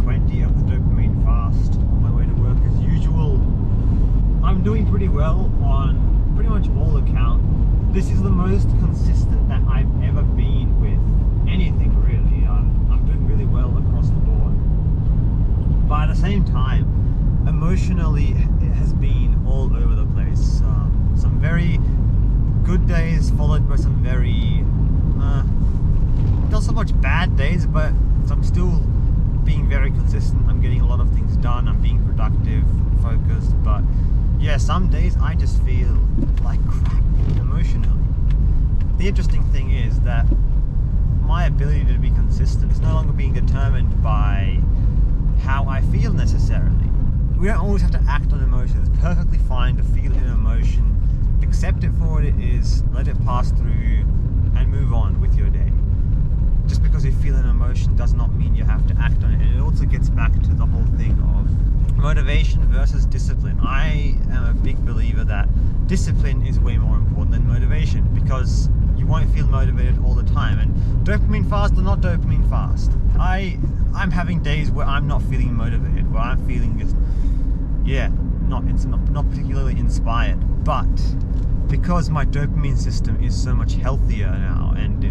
20 of the dopamine fast on my way to work as usual. I'm doing pretty well on pretty much all accounts. This is the most consistent that I've ever been with anything really. I'm doing really well across the board. But at the same time, emotionally it has been all over the place. Some very good days followed by some very not so much bad days, but I'm still being very consistent. I'm getting a lot of things done. I'm being productive, focused, but yeah, some days I just feel like crap emotionally. The interesting thing is that my ability to be consistent is no longer being determined by how I feel necessarily. We don't always have to act on emotions. It's perfectly fine to feel an emotion, accept it for what it is, let it pass through, and move on with your day. Just because you feel an emotion does not mean you have to act on it. And it also gets back to the whole thing of motivation versus discipline. I am a big believer that discipline is way more important than motivation, because you won't feel motivated all the time. And dopamine fast or not dopamine fast, I'm having days where I'm not feeling motivated, where I'm feeling just, not particularly inspired. But because my dopamine system is so much healthier now, and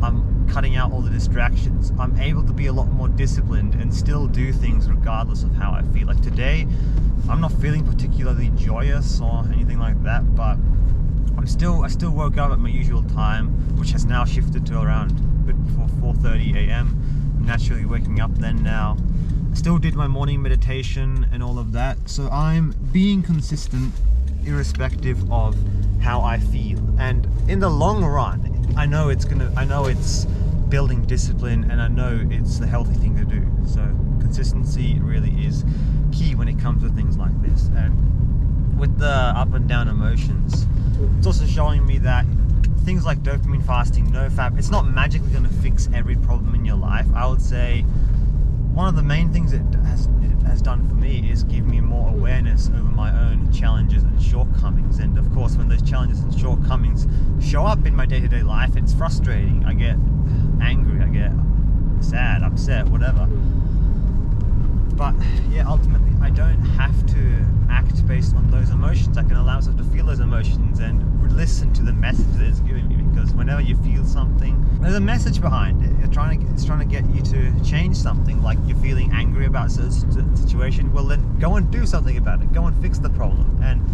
I'm cutting out all the distractions, I'm able to be a lot more disciplined and still do things regardless of how I feel. Like today, I'm not feeling particularly joyous or anything like that, but I still woke up at my usual time, which has now shifted to around a bit before 4:30 a.m. I'm naturally waking up then now. I still did my morning meditation and all of that, so I'm being consistent irrespective of how I feel. And in the long run, I know it's building discipline, and I know it's the healthy thing to do. So consistency really is key when it comes to things like this. And with the up and down emotions, it's also showing me that things like dopamine fasting, NoFap, it's not magically going to fix every problem in your life. I would say one of the main things it has done for me is give me more awareness over my own challenges and shortcomings. And of course, when those challenges and shortcomings show up in my day-to-day life, it's frustrating. I get angry, I get sad, upset, whatever. But yeah, ultimately I don't have to act based on those emotions. I can allow myself to feel those emotions and listen to the message that it's giving me, because whenever you feel something, there's a message behind it. It's trying to get you to change something. Like you're feeling angry about a situation, well then go and do something about it. Go and fix the problem. And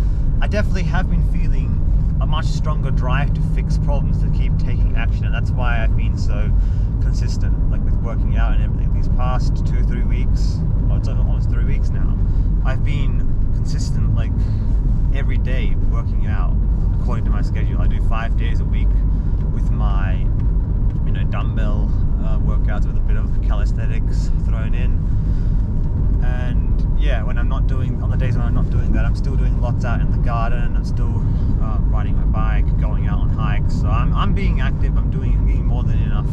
I definitely have been feeling a much stronger drive to fix problems, to keep taking action, and that's why I've been so consistent, like with working out and everything. These past 2-3 weeks, or it's almost 3 weeks now, I've been consistent, like every day working out according to my schedule. I do 5 days a week with my dumbbell workouts with a bit of calisthenics thrown in. And yeah, when I'm not doing, on the days when I'm not doing that, I'm still doing lots out in the garden. I'm still riding my bike, going out on hikes. So I'm being active. I'm getting more than enough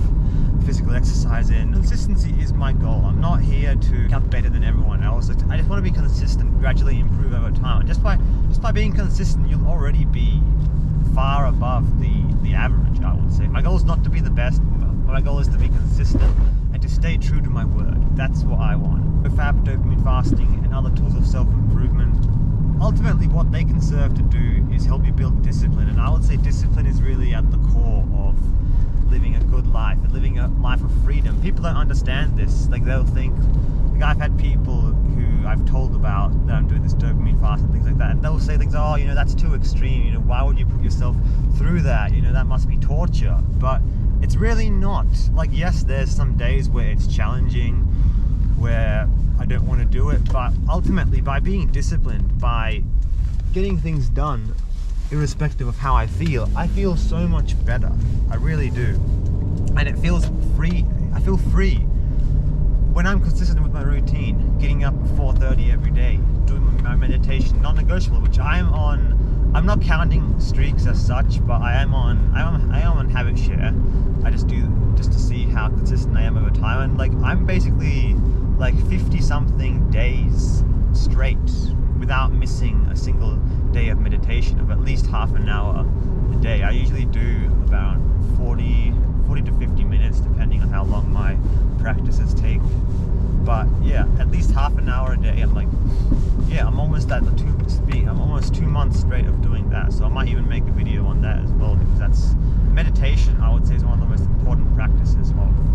physical exercise in. Consistency is my goal. I'm not here to become better than everyone else. I just want to be consistent, gradually improve over time. And just by being consistent, you'll already be far above the average, I would say. My goal is not to be the best. My goal is to be consistent and to stay true to my word. That's what I want. NoFap, dopamine fasting, and other tools of self-improvement, ultimately what they can serve to do is help you build discipline. And I would say discipline is really at the core of living a good life and living a life of freedom. People don't understand this. Like they'll think, like I've had people who I've told about that I'm doing this dopamine fast and things like that, and they'll say things, oh, that's too extreme, why would you put yourself through that, that must be torture. But it's really not. Like, yes, there's some days where it's challenging, where I don't want to do it, but ultimately by being disciplined, by getting things done irrespective of how I feel so much better. I really do. And it feels free. I feel free when I'm consistent with my routine, getting up at 4:30 every day, doing my meditation, non-negotiable, which I am on. I'm not counting streaks as such, but I am on habit share. I just do just to see how consistent I am over time, and like I'm basically like 50 something days straight without missing a single day of meditation of at least half an hour a day. I usually do about 40 to 50 minutes depending on how long my practices take. But yeah, least half an hour a day. I'm like, yeah, I'm almost at I'm almost 2 months straight of doing that. So I might even make a video on that as well, because that's meditation. I would say is one of the most important practices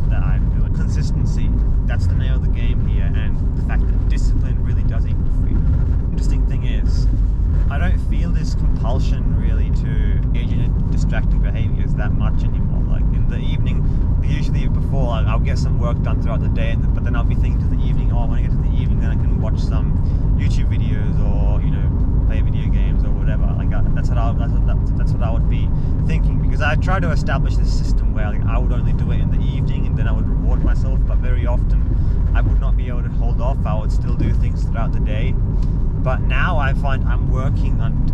that I'm doing. Consistency, that's the name of the game here, and the fact that discipline really does equal freedom. Interesting thing is, I don't feel this compulsion really to engage in distracting behaviors that much anymore. Like in the evening, usually before I'll get some work done throughout the day, but then I'll be thinking to the evening, oh, when I get to the evening, then I can watch some YouTube videos or, you know, play video games or whatever. Like that's what I would be thinking, because I try to establish this system where like, I would only do it in the evening and then I would reward myself, but very often I would not be able to hold off. I would still do things throughout the day. But now I find I'm working on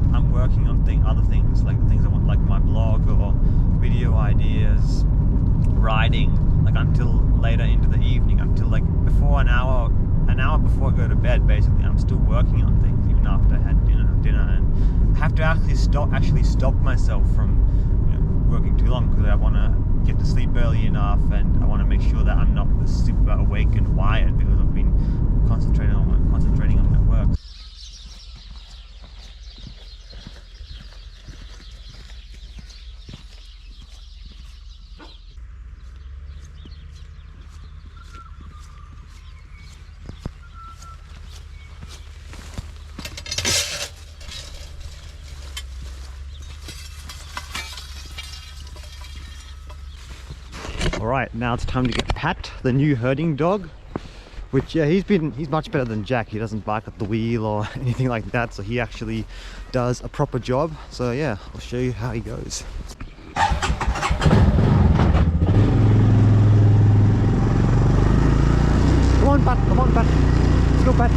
other things, like things I want, like my blog or video ideas, writing, like until later into the evening, until like before an hour before I go to bed. Basically, I'm still working on things even after I had dinner, and I have to actually stop myself from, you know, working too long, because I want to get to sleep early enough, and I want to make sure that I'm not super awake and wired because I've been concentrating on my work. Alright, now it's time to get Pat, the new herding dog, which, yeah, he's much better than Jack. He doesn't bark at the wheel or anything like that, so he actually does a proper job. So yeah, I'll show you how he goes. Come on, Pat, let's go, Pat.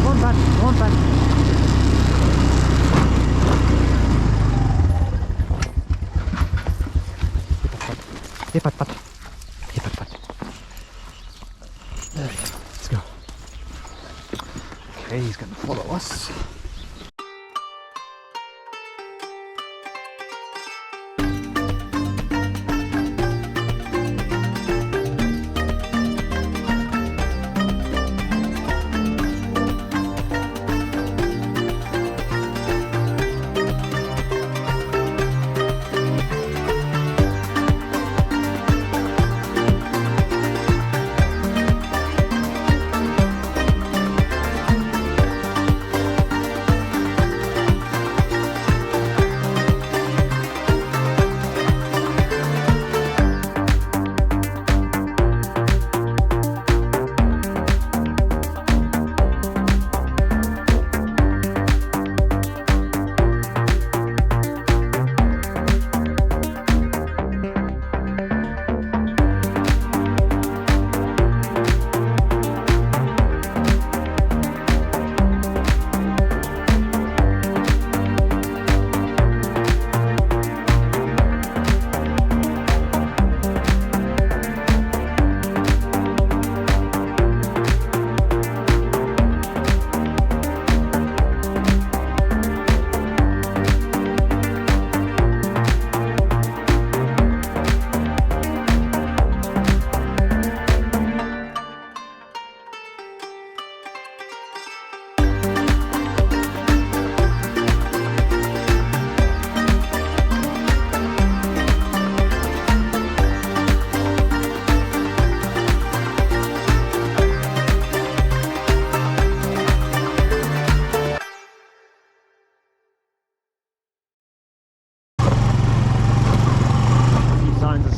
Come on, Pat. Hey, Pat. There we go. Let's go. Okay, he's gonna follow us.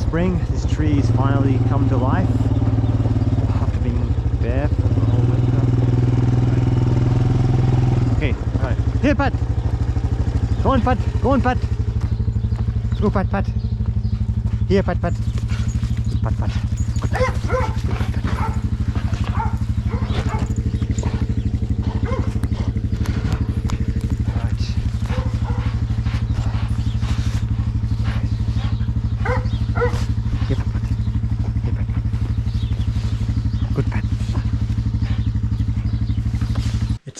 Spring, this tree's finally come to life after being bare for the whole winter. Okay, alright. Here, Pat! Go on, Pat! Go on, Pat! Let's go, Pat! Here, Pat! Pat!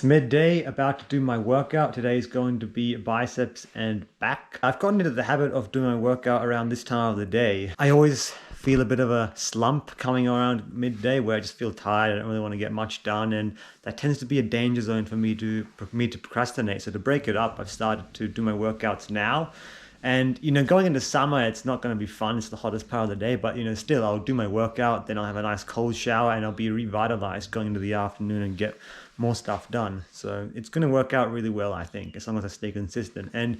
Midday, about to do my workout. Today is going to be biceps and back. I've gotten into the habit of doing my workout around this time of the day. I always feel a bit of a slump coming around midday where I just feel tired. I don't really want to get much done, and that tends to be a danger zone for me to procrastinate. So to break it up, I've started to do my workouts now. And, going into summer, it's not going to be fun. It's the hottest part of the day. But, still, I'll do my workout. Then I'll have a nice cold shower and I'll be revitalized going into the afternoon and get more stuff done. So it's going to work out really well, I think, as long as I stay consistent. And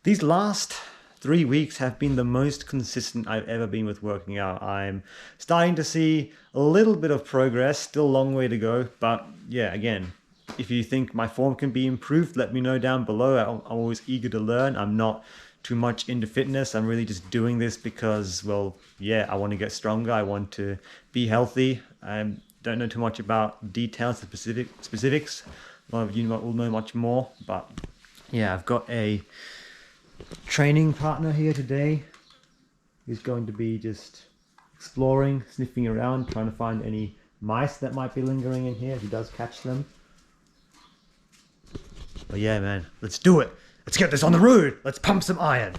these last 3 weeks have been the most consistent I've ever been with working out. I'm starting to see a little bit of progress. Still a long way to go. But, yeah, again, if you think my form can be improved, let me know down below. I'm always eager to learn. I'm not too much into fitness. I'm really just doing this because, well, yeah, I want to get stronger. I want to be healthy. I don't know too much about details, the specifics. A lot of you will know much more, but yeah, I've got a training partner here today who's going to be just exploring, sniffing around, trying to find any mice that might be lingering in here if he does catch them. But yeah, man, let's do it. Let's get this on the road. Let's pump some iron.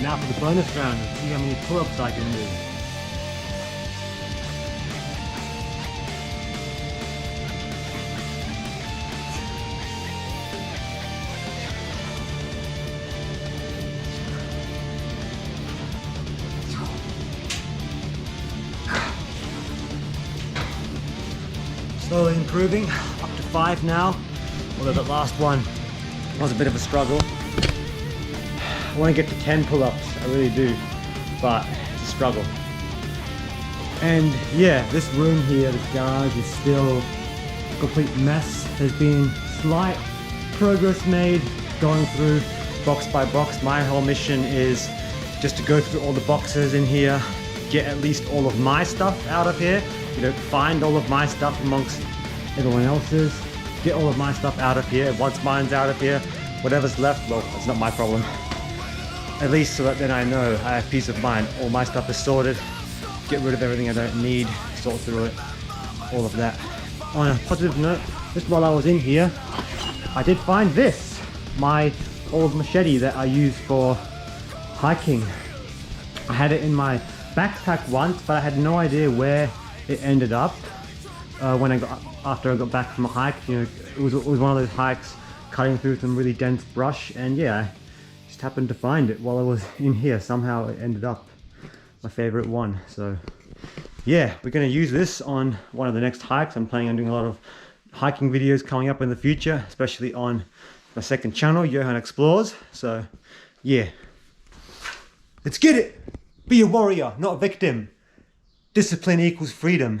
Now for the bonus round and see how many pull-ups I can do. Slowly improving, up to 5 now. Although the last one was a bit of a struggle. I want to get to 10 pull-ups, I really do, but it's a struggle. And yeah, this room here, this garage, is still a complete mess. There's been slight progress made going through box by box. My whole mission is just to go through all the boxes in here, get at least all of my stuff out of here, you know, find all of my stuff amongst everyone else's, get all of my stuff out of here. Once mine's out of here, whatever's left, well, it's not my problem. At least so that then I know I have peace of mind. All my stuff is sorted, get rid of everything I don't need, sort through it, all of that. On a positive note, just while I was in here, I did find this, my old machete that I use for hiking. I had it in my backpack once, but I had no idea where it ended up after I got back from a hike. You know, it was one of those hikes cutting through some really dense brush, and yeah, I just happened to find it while I was in here. Somehow it ended up my favorite one. So yeah, we're going to use this on one of the next hikes. I'm planning on doing a lot of hiking videos coming up in the future, especially on my second channel, Johan Explores. So yeah, let's get it. Be a warrior, not a victim. Discipline equals freedom.